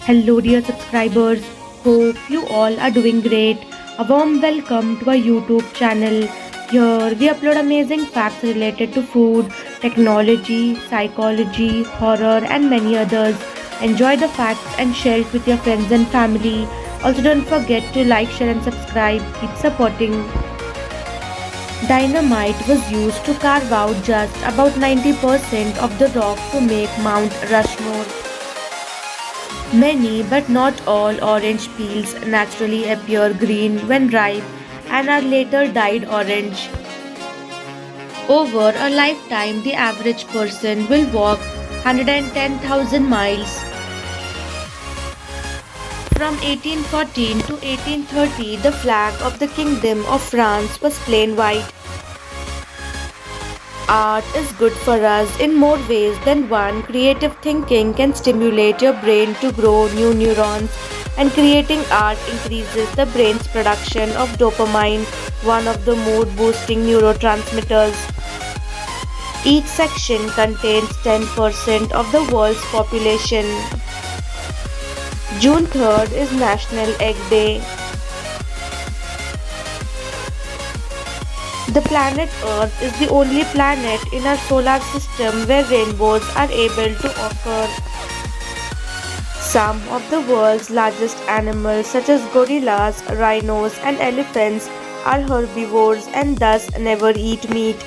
Hello, dear subscribers. Hope you all are doing great. A warm welcome to our YouTube channel. Here we upload amazing facts related to food, technology, psychology, horror, and many others. Enjoy the facts and share it with your friends and family. Also, don't forget to like, share, and subscribe. Keep supporting. Dynamite was used to carve out just about 90% of the rock to make Mount Rushmore. Many, but not all, orange peels naturally appear green when ripe and are later dyed orange. Over a lifetime, the average person will walk 110,000 miles. From 1814 to 1830, the flag of the Kingdom of France was plain white. Art is good for us in more ways than one. Creative thinking can stimulate your brain to grow new neurons, and creating art increases the brain's production of dopamine, one of the mood boosting neurotransmitters. Each section contains 10% of the world's population. June 3rd is National Egg Day. The planet Earth is the only planet in our solar system where rainbows are able to occur. Some of the world's largest animals, such as gorillas, rhinos, and elephants, are herbivores and thus never eat meat.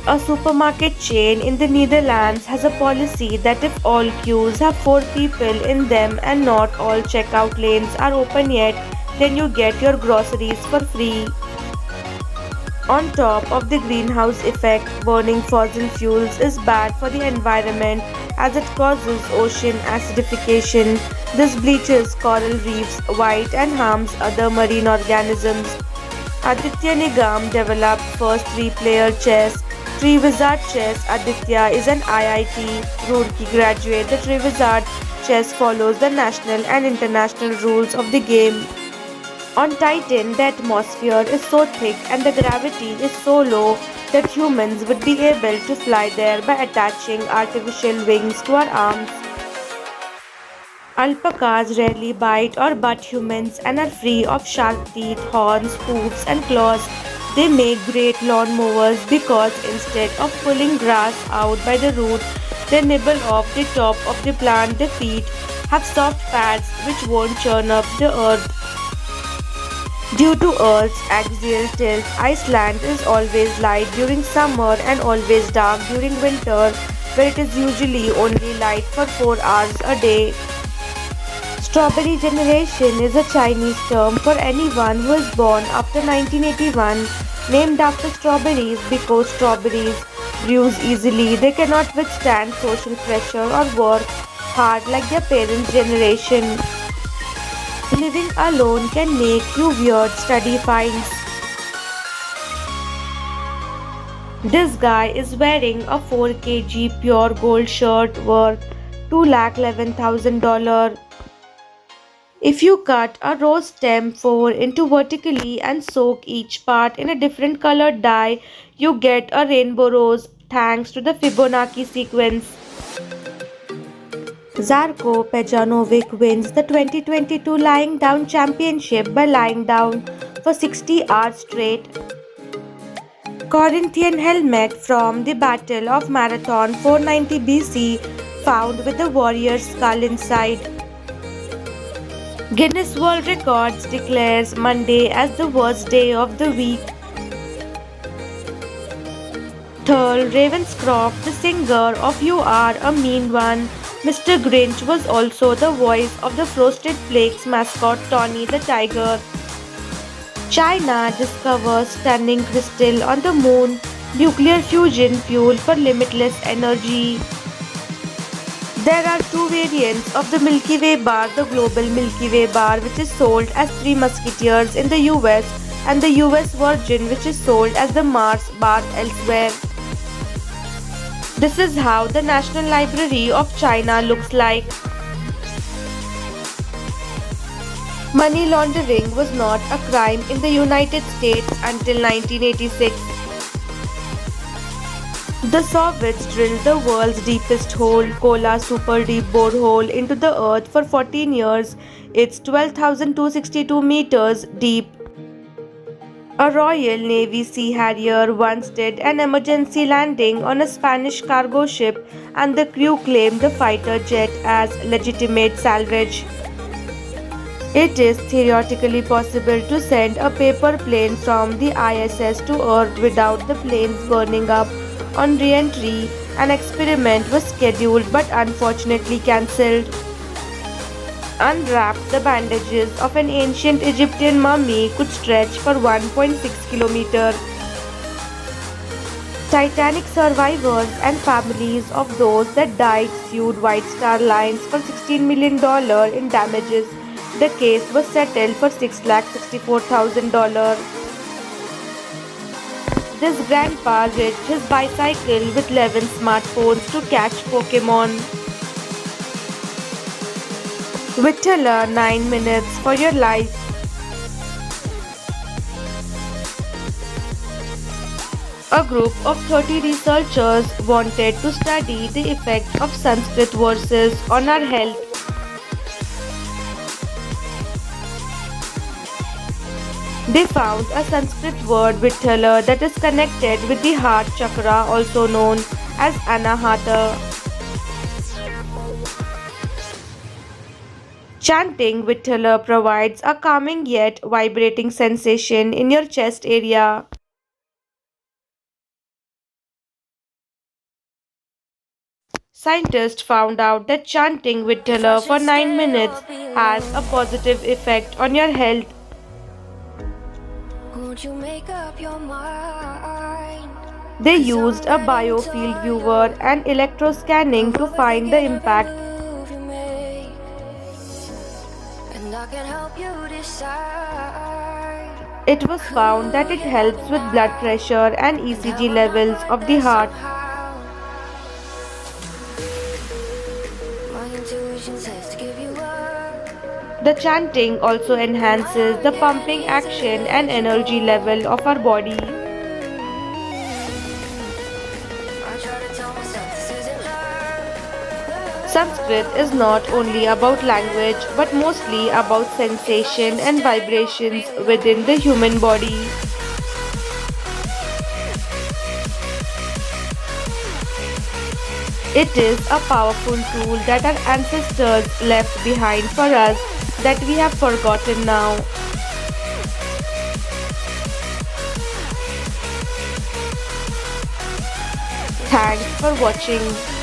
A supermarket chain in the Netherlands has a policy that if all queues have four people in them and not all checkout lanes are open yet, then you get your groceries for free. On top of the greenhouse effect, burning fossil fuels is bad for the environment as it causes ocean acidification. This bleaches coral reefs white and harms other marine organisms. Aditya Nigam developed first three-player chess. Triwizard Chess. Aditya is an IIT Roorkee graduate. The Triwizard Chess follows the national and international rules of the game. On Titan, the atmosphere is so thick and the gravity is so low that humans would be able to fly there by attaching artificial wings to our arms. Alpacas rarely bite or butt humans and are free of sharp teeth, horns, hoofs, and claws. They make great lawn mowers because instead of pulling grass out by the root, they nibble off the top of the plant. Their feet have soft pads which won't churn up the earth. Due to Earth's axial tilt, Iceland is always light during summer and always dark during winter, where it is usually only light for 4 hours a day. Strawberry generation is a Chinese term for anyone who is born after 1981, named after strawberries because strawberries bruise easily. They cannot withstand social pressure or work hard like their parents' generation. Living alone can make you weird, study finds. This guy is wearing a 4 kg pure gold shirt worth $211,000. If you cut a rose stem 4 into vertically and soak each part in a different colored dye, you get a rainbow rose thanks to the Fibonacci sequence. Zarko Pejanovic wins the 2022 Lying Down Championship by lying down for 60 hours straight. Corinthian helmet from the Battle of Marathon 490 BC found with the warrior's skull inside. Guinness World Records declares Monday as the worst day of the week. Thurl Ravenscroft, the singer of You Are a Mean One, Mr. Grinch, was also the voice of the Frosted Flakes mascot Tony the Tiger. China discovers stunning crystal on the moon, nuclear fusion fuel for limitless energy. There are two variants of the Milky Way bar, the Global Milky Way bar, which is sold as Three Musketeers in the US, and the US Virgin, which is sold as the Mars bar elsewhere. This is how the National Library of China looks like. Money laundering was not a crime in the United States until 1986. The Soviets drilled the world's deepest hole, Kola Super Deep Borehole, into the earth for 14 years. It's 12,262 meters deep. A Royal Navy Sea Harrier once did an emergency landing on a Spanish cargo ship, and the crew claimed the fighter jet as legitimate salvage. It is theoretically possible to send a paper plane from the ISS to Earth without the planes burning up on re-entry. An experiment was scheduled but unfortunately cancelled. Unwrapped, the bandages of an ancient Egyptian mummy could stretch for 1.6 kilometers. Titanic survivors and families of those that died sued White Star Lines for $16 million in damages. The case was settled for $664,000. This grandpa rigged his bicycle with 11 smartphones to catch Pokemon. Vittala, 9 minutes for your life. A group of 30 researchers wanted to study the effect of Sanskrit verses on our health. They found a Sanskrit word Vittala that is connected with the heart chakra, also known as Anahata. Chanting Vittala provides a calming yet vibrating sensation in your chest area. Scientists found out that chanting Vittala for 9 minutes has a positive effect on your health. They used a biofield viewer and electroscanning to find the impact. It was found that it helps with blood pressure and ECG levels of the heart. The chanting also enhances the pumping action and energy level of our body. Sanskrit is not only about language but mostly about sensation and vibrations within the human body. It is a powerful tool that our ancestors left behind for us that we have forgotten now. Thanks for watching.